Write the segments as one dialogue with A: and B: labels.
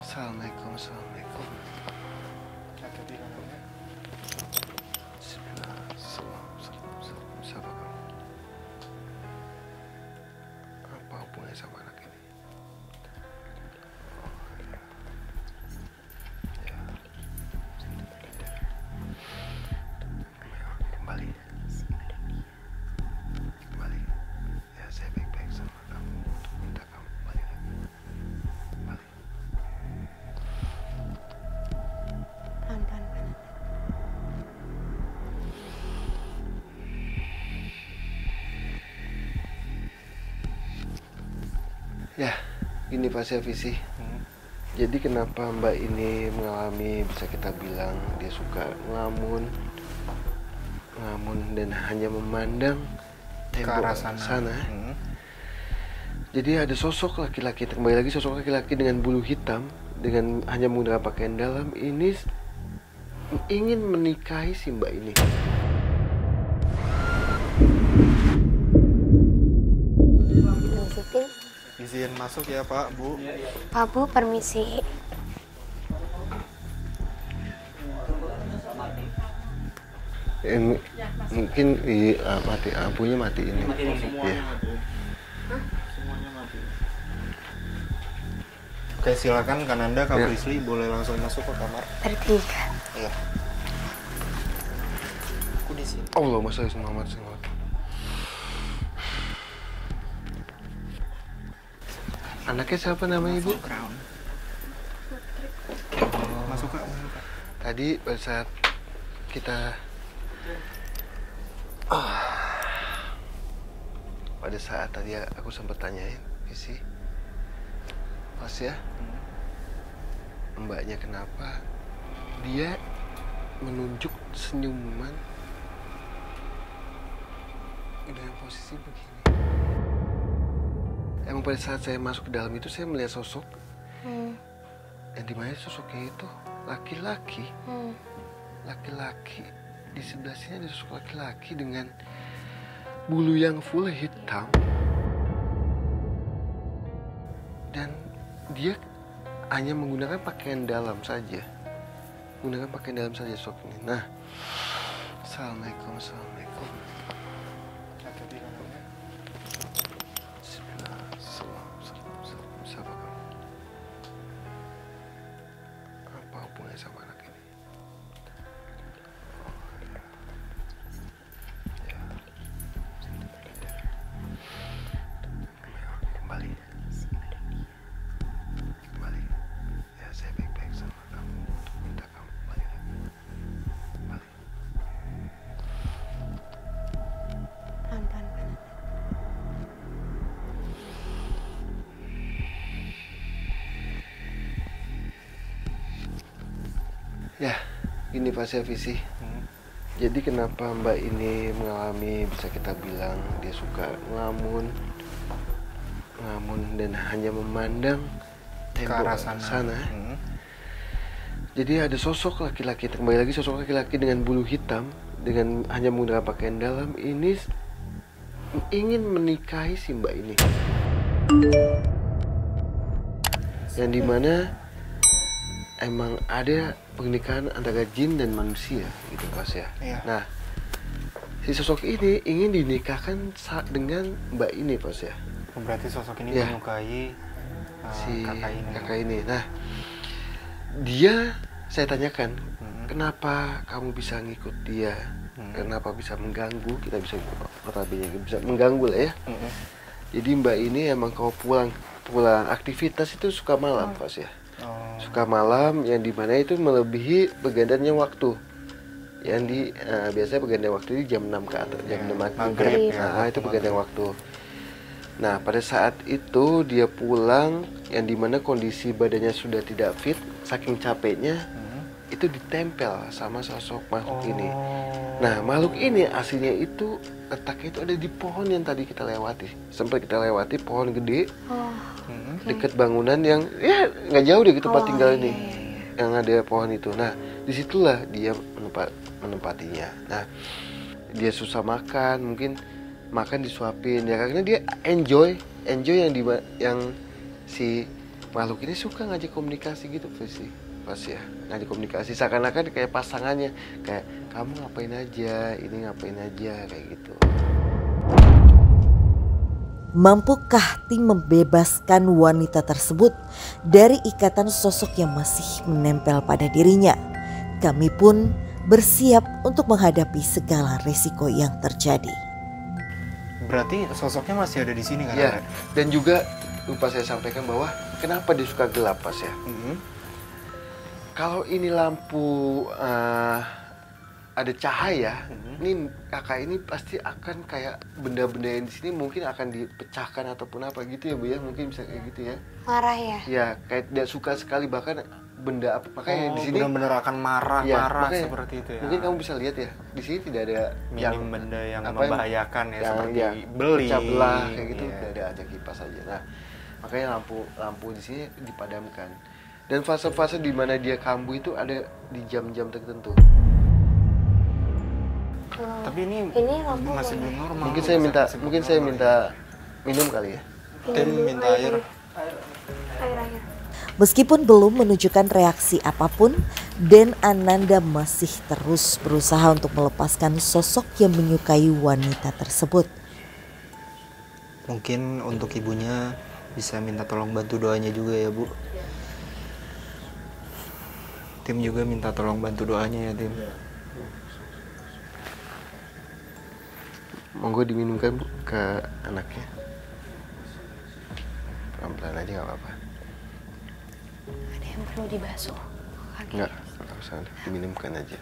A: Assalamualaikum, assalamualaikum. Bismillah, assalamualaikum. Siapa kamu? Apa hubungannya sama anak ini? Oh, ya. Ya. Kembali. Kembali. Ya, saya baik-baik sama kamu untuk minta kamu kembali lagi. Kembali.
B: Pelan-pelan.
A: Ya, gini Pak Syafisi. Jadi kenapa Mbak ini mengalami, bisa kita bilang, dia suka ngelamun dan hanya memandang tembok
C: arah sana.
A: Jadi ada sosok laki-laki, kembali lagi sosok laki-laki dengan bulu hitam, dengan hanya menggunakan pakaian dalam, ini ingin menikahi si Mbak ini.
B: Permisi,
C: Izin masuk ya Pak, Bu.
B: Pak Bu, permisi.
A: Mungkin mati, lampunya mati ini. Iya.
C: Semuanya mati. Oke, silakan Kananda, Kak
A: Ya.
C: Prisli boleh langsung masuk ke kamar.
B: Bertiga.
C: Iya. Aku di sini.
A: Allahumma sholli ala Muhammad sallallahu alaihi wasallam. Anaknya siapa namanya Ibu?
C: Crown. Masuk Kak, masuk Kak.
A: Tadi pada saat kita pada saat tadi aku sempat tanyain Visi, Mas ya, mbaknya kenapa dia menunjuk senyuman dengan posisi begini. Emang pada saat saya masuk ke dalam itu saya melihat sosok yang dimana sosoknya itu laki-laki. Laki-laki di sebelah sini ada sosok laki-laki dengan bulu yang full hitam, dan dia hanya menggunakan pakaian dalam saja, sosok ini. Nah, assalamualaikum. Bismillah, assalamualaikum. Siapa kamu? Apa hubungannya sama anak ini? Kembali. Ya, saya baik-baik sama kamu untuk minta kamu kembali lagi. Kembali.
B: Pelan-pelan.
A: Ya, gini Pak Syafisi. Jadi kenapa Mbak ini mengalami, bisa kita bilang, dia suka ngelamun dan hanya memandang tembok
C: arah sana.
A: Jadi ada sosok laki-laki, kembali lagi sosok laki-laki dengan bulu hitam, dengan hanya menggunakan pakaian dalam, ini ingin menikahi si Mbak ini. Yang dimana emang ada pernikahan antara jin dan manusia gitu Mas ya.
C: Iya.
A: Nah, si sosok ini ingin dinikahkan dengan Mbak ini Mas ya.
C: Berarti sosok ini
A: Iya.
C: menyukai
A: Si
C: kakak ini.
A: Nah, dia, saya tanyakan, kenapa kamu bisa ngikut dia? Kenapa bisa mengganggu? Kita bisa bisa mengganggu lah ya. Jadi Mbak ini emang kalau pulang aktivitas itu suka malam Mas ya. Suka malam, yang dimana itu melebihi pergantiannya waktu. Yang biasanya pergantian waktu di jam 6 ke atas, jam 6 maghrib. Nah, itu pergantian waktu. Nah, pada saat itu dia pulang, yang dimana kondisi badannya sudah tidak fit, saking capeknya, itu ditempel sama sosok makhluk ini. Nah, makhluk ini aslinya itu letaknya itu ada di pohon yang tadi kita lewati. Sempat kita lewati pohon gede dekat bangunan yang ya nggak jauh dari tempat tinggal ini, yang ada pohon itu. Nah, disitulah dia menempatinya. Nah, dia susah makan, mungkin makan disuapin ya, karena dia enjoy yang si makhluk ini suka ngajak komunikasi gitu pasti ya, ngajak komunikasi seakan-akan kayak pasangannya, kayak kamu ngapain aja, ini ngapain aja, kayak gitu.
D: Mampukah Tim membebaskan wanita tersebut dari ikatan sosok yang masih menempel pada dirinya? Kami pun bersiap untuk menghadapi segala resiko yang terjadi.
C: Berarti sosoknya masih ada di sini kan?
A: Ya, dan juga lupa saya sampaikan bahwa kenapa dia suka gelap Mas ya? Kalau ini lampu ada cahaya, ini kakak ini pasti akan kayak benda-benda yang di sini mungkin akan dipecahkan ataupun apa gitu ya Bu ya, mungkin bisa kayak gitu ya.
B: Marah ya?
A: Ya, kayak tidak suka sekali bahkan benda apa, makanya di sini
C: benar-benar akan marah seperti itu ya.
A: Mungkin kamu bisa lihat ya, di sini tidak ada
C: minim benda yang membahayakan ya, seperti beli,
A: pecah belah kayak gitu,
C: iya.
A: tidak ada, aja kipas aja. Nah, makanya lampu di sini dipadamkan. Dan fase-fase di mana dia kambuh itu ada di jam-jam tertentu.
C: Tapi ini
B: lampu
C: masih belum normal.
A: Mungkin saya minta minum kali ya.
C: Tim minta air.
B: Air.
D: Meskipun belum menunjukkan reaksi apapun, Den Ananda masih terus berusaha untuk melepaskan sosok yang menyukai wanita tersebut.
C: Mungkin untuk ibunya bisa minta tolong bantu doanya juga ya Bu. Tim juga minta tolong bantu doanya ya Tim.
A: Monggo diminumkan Bu ke anaknya. Pelan-pelan aja nggak apa-apa.
B: Ada yang perlu dibasuh kaki?
A: Nggak usah, diminumkan aja.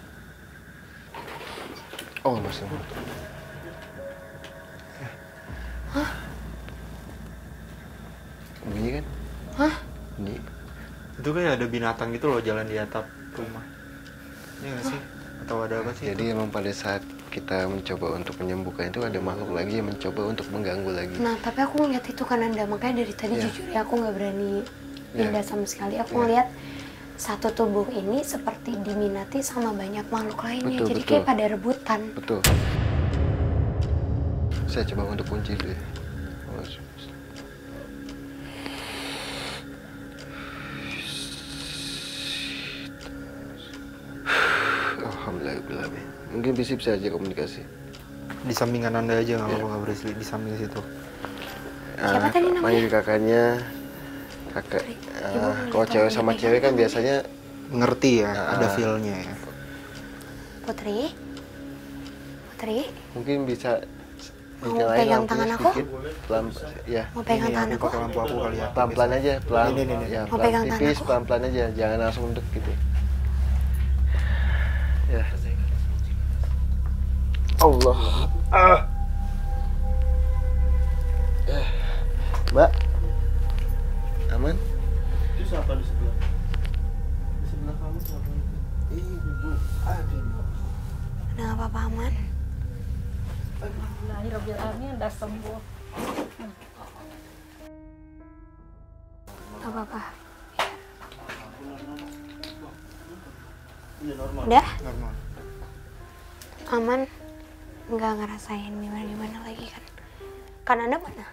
A: Oh masih.
B: Hah?
A: Bunyi kan?
B: Hah?
A: Bunyi.
C: Itu kayak ada binatang gitu loh jalan di atap rumah. Iya nggak sih? Atau ada apa sih?
A: Jadi emang pada saat kita mencoba untuk menyembuhkan itu ada makhluk lagi yang mencoba untuk mengganggu lagi.
B: Nah, tapi aku ngeliat itu kan Anda, makanya dari tadi jujur ya aku nggak berani pindah sama sekali. Aku ngeliat satu tubuh ini seperti diminati sama banyak makhluk lainnya.
A: Betul,
B: jadi
A: betul.
B: kayak pada rebutan.
A: Betul. Saya coba untuk kunci dulu ya. Alhamdulillah. Mungkin bisa aja komunikasi.
C: Di sampingan Anda aja nggak apa-apa, nggak berisik di samping situ.
B: Siapa tadi namanya?
A: Panggil kakaknya. Kakak. Kalau cewek sama cewek kan biasanya
C: Ngerti ya, ada feel-nya ya.
B: Putri?
A: mungkin bisa
B: mau pegang tangan aku?
A: Pelan, ya.
B: Mau pegang
C: Ini
B: tangan
C: aku
B: aku?
C: pakai lampu aku kali ya.
A: Pelan-pelan aja, pelan.
C: Ini.
A: Ya,
B: Mau
A: pelan,
B: pegang tangan
A: tipis,
B: aku?
A: pelan-pelan aja, jangan langsung dek gitu. Ya. Allah. Mbak. Aman?
E: Itu siapa di sebelah? Di sebelah kamu siapa itu? Ibu. Aduh.
B: Ada apa-apa aman?
F: Alhamdulillahirobbilalamin udah sembuh.
B: Gak apa-apa.
E: Ini normal.
B: Udah?
C: Normal.
B: Aman? Nggak ngerasain gimana-gimana lagi kan? Kan Anda mana?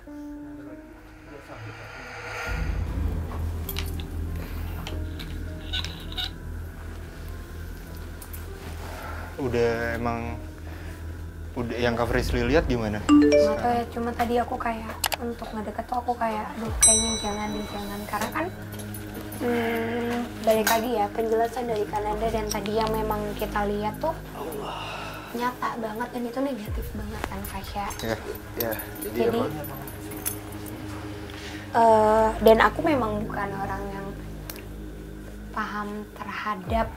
C: Udah yang Kak Frisli lihat gimana?
B: Nggak tahu ya, cuma tadi aku kayak untuk ngedeket tuh aku kayak aduh kayaknya jangan karena kan balik lagi ya penjelasan dari Kananda dan tadi yang memang kita lihat tuh nyata banget dan itu negatif banget kan Fasya.
A: Ya,
B: Jadi dan aku memang bukan orang yang paham terhadap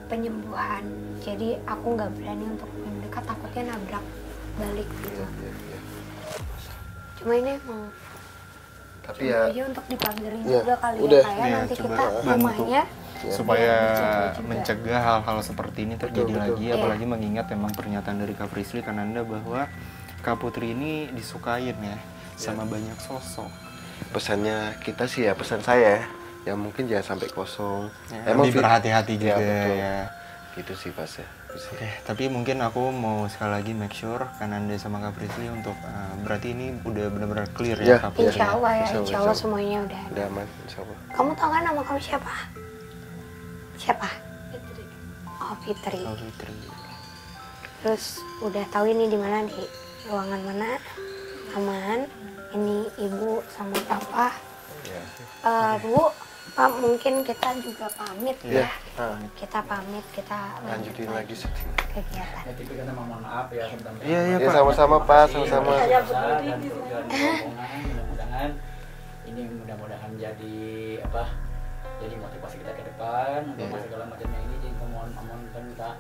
B: penyembuhan, jadi aku nggak berani untuk mendekat, takutnya nabrak balik gitu. Cuma ini emang
A: tapi
B: coba
A: ya
B: aja untuk dipagerin
A: ya,
B: juga kali
A: udah.
B: ya kayak
C: Ya,
B: nanti
C: coba
B: kita
C: bantu.
B: rumahnya
C: Supaya
B: juga.
C: mencegah hal-hal seperti ini terjadi
A: Betul.
C: lagi, apalagi mengingat memang pernyataan dari Kak Frisli Kananda bahwa Kak Putri ini disukain ya sama banyak sosok.
A: pesannya kita sih ya, pesan saya ya mungkin jangan sampai kosong.
C: Ya, lebih berhati-hati juga
A: betul.
C: ya.
A: Itu sih pas ya.
C: Oke, tapi mungkin aku mau sekali lagi make sure Kananda sama Kak Frisly untuk berarti ini udah benar-benar clear ya, Kak Frisly?
B: Insya Allah ya,
A: Insya Allah,
B: insya Allah
A: insya
B: semuanya udah.
A: Udah aman, insya Allah.
B: Kamu tahu kan nama kamu siapa? Siapa? Oh, Fitri.
C: Oh, Fitri.
B: Terus udah tahu ini di mana, di ruangan mana? Aman. Ini ibu sama papa.
A: Ya.
B: Bu, Pak, mungkin kita juga pamit
A: Iya.
B: ya. Kita pamit, kita
A: Lanjutin lagi syuting.
B: kegiatan.
F: Ya, tapi kita mohon maaf ya tentang
C: Iya, iya,
A: Ya
C: Pak.
A: sama-sama Pak, sama-sama.
F: dan rombongan, mudah-mudahan ini mudah-mudahan jadi apa? Jadi motivasi kita ke depan untuk segala macamnya ini. Jadi mohon kan kita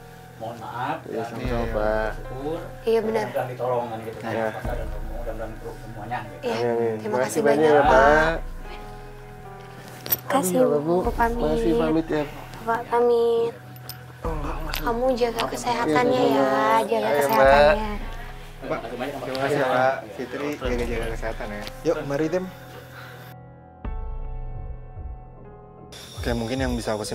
F: mohon maaf
A: Ya,
F: dan
A: sama-sama Pak.
F: syukur.
B: Iya benar.
F: Mudah-mudahan ditolong kan gitu.
A: Iya.
F: Dan mudah-mudahan semuanya gitu.
B: Iya,
A: Amin.
B: terima kasih
A: banyak
B: banyak
A: ya
B: Pak.
A: Pak.
B: Kasih Bu, pamit.
A: Masih pamit ya.
B: Bapak pamit. Kamu jaga kesehatannya ya, jaga
A: Ayo, Mbak.
B: kesehatannya.
C: Pak, terima kasih ya, Pak. Fitri, jaga-jaga kesehatan ya. Yuk, mari Tim. Oke, mungkin yang bisa aku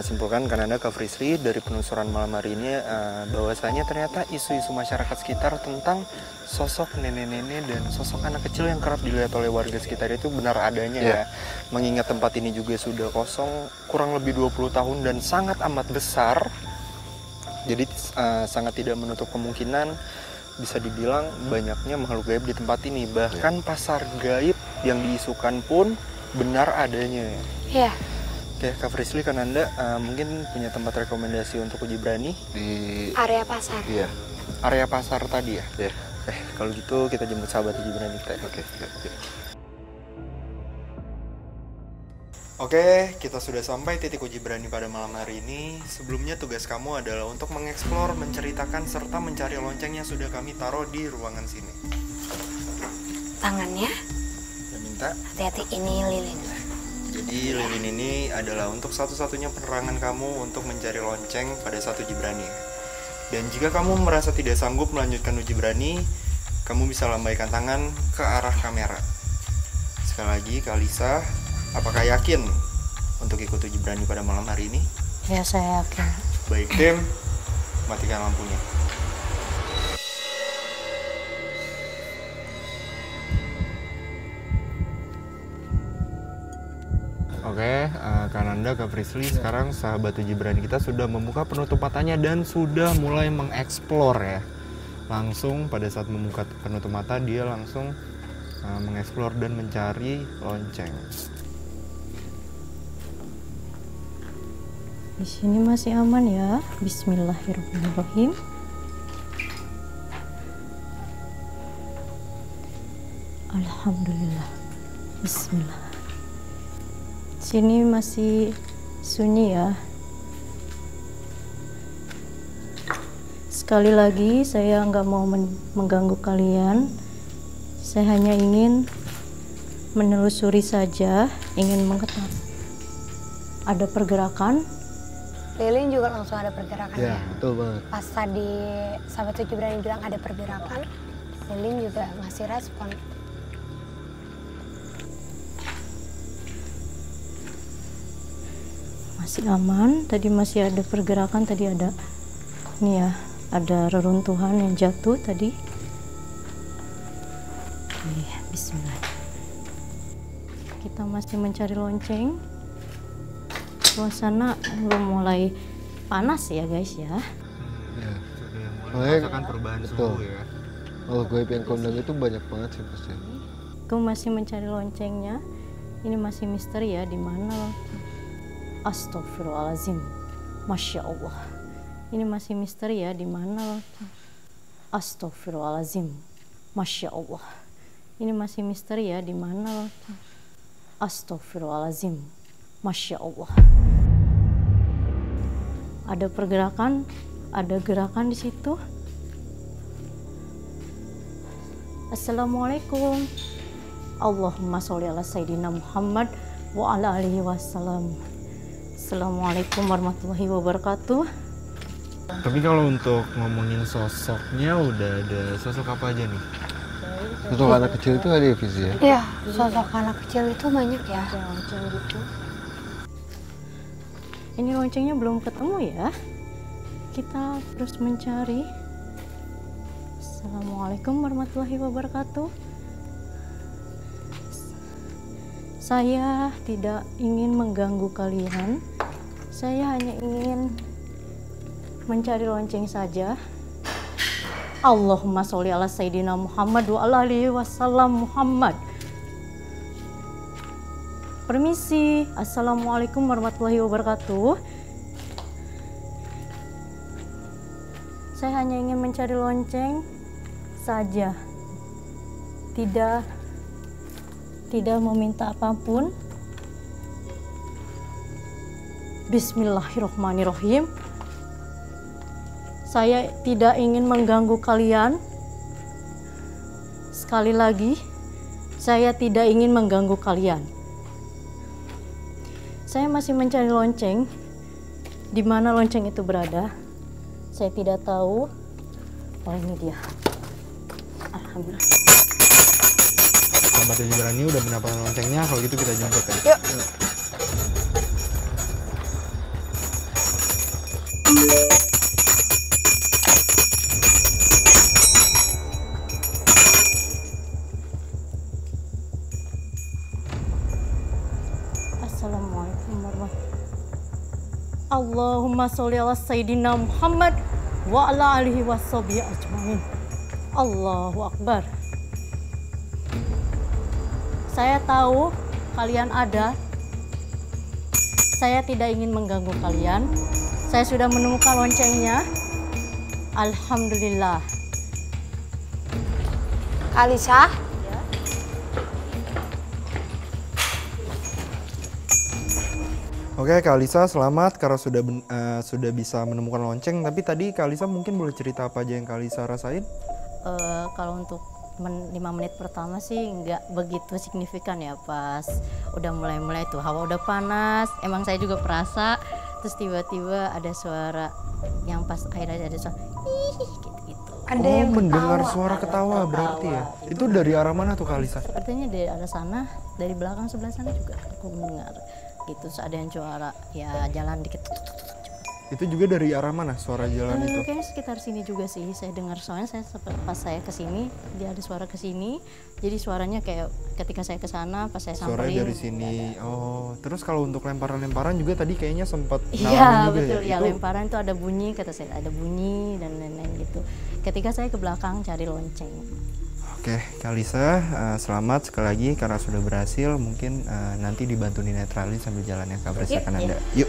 C: simpulkan karena Kak Frisly dari penelusuran malam hari ini bahwasanya ternyata isu-isu masyarakat sekitar tentang sosok nenek-nenek dan sosok anak kecil yang kerap dilihat oleh warga sekitar itu benar adanya ya. Mengingat tempat ini juga sudah kosong kurang lebih 20 tahun dan sangat amat besar. Jadi sangat tidak menutup kemungkinan bisa dibilang banyaknya makhluk gaib di tempat ini. Bahkan pasar gaib yang diisukan pun benar adanya.
B: Iya.
C: Oke, Kak Frisly, kan Anda mungkin punya tempat rekomendasi untuk uji berani
A: Di
B: Area pasar.
A: Iya.
C: area pasar tadi ya?
A: Iya.
C: Kalau gitu kita jemput sahabat uji berani kita.
A: Oke.
C: Oke, kita sudah sampai titik uji berani pada malam hari ini. Sebelumnya tugas kamu adalah untuk mengeksplor, menceritakan, serta mencari lonceng yang sudah kami taruh di ruangan sini.
B: Tangannya,
C: Saya minta.
B: hati-hati, ini lilin.
C: Jadi lilin ini adalah untuk satu-satunya penerangan kamu untuk mencari lonceng pada saat uji berani. Dan jika kamu merasa tidak sanggup melanjutkan uji berani, kamu bisa lambaikan tangan ke arah kamera. Sekali lagi, Kak Lisa, apakah yakin untuk ikut uji berani pada malam hari ini?
B: Ya, saya yakin.
C: Baik, tim, matikan lampunya. Oke, Kananda, Kak Frisly, sekarang sahabat uji berani kita sudah membuka penutup matanya dan sudah mulai mengeksplor ya. Langsung pada saat membuka penutup mata, dia langsung mengeksplor dan mencari lonceng.
G: Di sini masih aman ya. Bismillahirrahmanirrahim. Alhamdulillah. Bismillah. Sini masih sunyi ya. Sekali lagi saya nggak mau mengganggu kalian. Saya hanya ingin menelusuri saja, ingin mengetahui ada pergerakan.
B: Lilin juga langsung ada pergerakan ya.
A: Betul banget.
B: Pas tadi sahabat uji berani bilang ada pergerakan, Lilin juga ngasih respon.
G: Masih aman, tadi masih ada pergerakan, tadi ada ini ya, ada reruntuhan yang jatuh tadi. Oke, bismillah. Kita masih mencari lonceng. Suasana belum mulai panas ya guys ya.
A: Ya.
C: Merasakan perubahan
A: betul.
C: suhu ya.
A: Kalau gaib yang kondang itu banyak banget sih pasti.
G: Aku masih mencari loncengnya. Ini masih misteri ya, di mana? Astagfirullahaladzim. Masya Allah. Ini masih misteri ya, di mana? Astagfirullahaladzim. Masya Allah. Ini masih misteri ya, di mana? Astagfirullahaladzim. Masya Allah. Ada pergerakan, ada gerakan di situ. Assalamualaikum. Allahumma sholli ala sayyidina Muhammad wa ala alihi wasallam. Assalamualaikum warahmatullahi wabarakatuh.
C: Tapi kalau untuk ngomongin sosoknya udah ada sosok apa aja nih?
A: Untuk anak kecil itu ada visi ya?
B: Iya, sosok anak kecil itu banyak ya.
G: Lonceng gitu. Ini loncengnya belum ketemu ya. kita terus mencari. Assalamualaikum warahmatullahi wabarakatuh. Saya tidak ingin mengganggu kalian. Saya hanya ingin mencari lonceng saja. Allahumma sholli ala sayyidina Muhammad wa ala alihi wasallam Muhammad. Permisi. Assalamualaikum warahmatullahi wabarakatuh. Saya hanya ingin mencari lonceng saja. Tidak meminta apapun. Bismillahirrahmanirrahim. Saya tidak ingin mengganggu kalian. Sekali lagi, saya tidak ingin mengganggu kalian. Saya masih mencari lonceng. Di mana lonceng itu berada? Saya tidak tahu. Oh, ini dia. Alhamdulillah.
C: Sahabat Jadi Berani udah mendapatkan loncengnya. Kalau gitu kita jemput ya.
G: Yuk. Assalamualaikum warahmatullahi. Allahumma sholli ala sayyidina Muhammad wa ala alihi washabihi ajmain. Allahu akbar. Saya tahu kalian ada. Saya tidak ingin mengganggu kalian. Saya sudah menemukan loncengnya. Alhamdulillah.
B: Alisa,
C: Oke, Kak Alisa selamat karena sudah bisa menemukan lonceng. Tapi tadi Kak Alisa mungkin boleh cerita apa aja yang Kak Alisa rasain?
G: Kalau untuk 5 menit pertama sih nggak begitu signifikan ya. Pas udah mulai tuh hawa udah panas, emang saya juga perasa. Terus tiba-tiba ada suara yang pas akhirnya ada suara gitu.
B: ada yang
C: mendengar
B: ketawa.
C: suara ketawa berarti ya. Itu dari arah mana tuh Kak Alisa?
G: Sepertinya dari arah sana, dari belakang sebelah sana juga aku mendengar gitu. Terus ada yang suara ya jalan dikit.
C: Itu juga dari arah mana suara jalan itu?
G: Kayaknya sekitar sini juga sih saya dengar, soalnya pas saya kesini dia ada suara kesini, jadi suaranya kayak ketika saya kesana pas saya samperin
C: Suaranya dari sini. Oh, terus kalau untuk lemparan-lemparan juga tadi kayaknya sempat
G: iya
C: ngalamin juga
G: betul ya,
C: Itu
G: lemparan itu ada bunyi, kata saya ada bunyi dan lain-lain gitu ketika saya ke belakang cari lonceng.
C: Oke, Kak Alisa, selamat sekali lagi karena sudah berhasil. Mungkin nanti dibantu dinetralin sambil jalan yang Kak Bres akan ada. Yuk.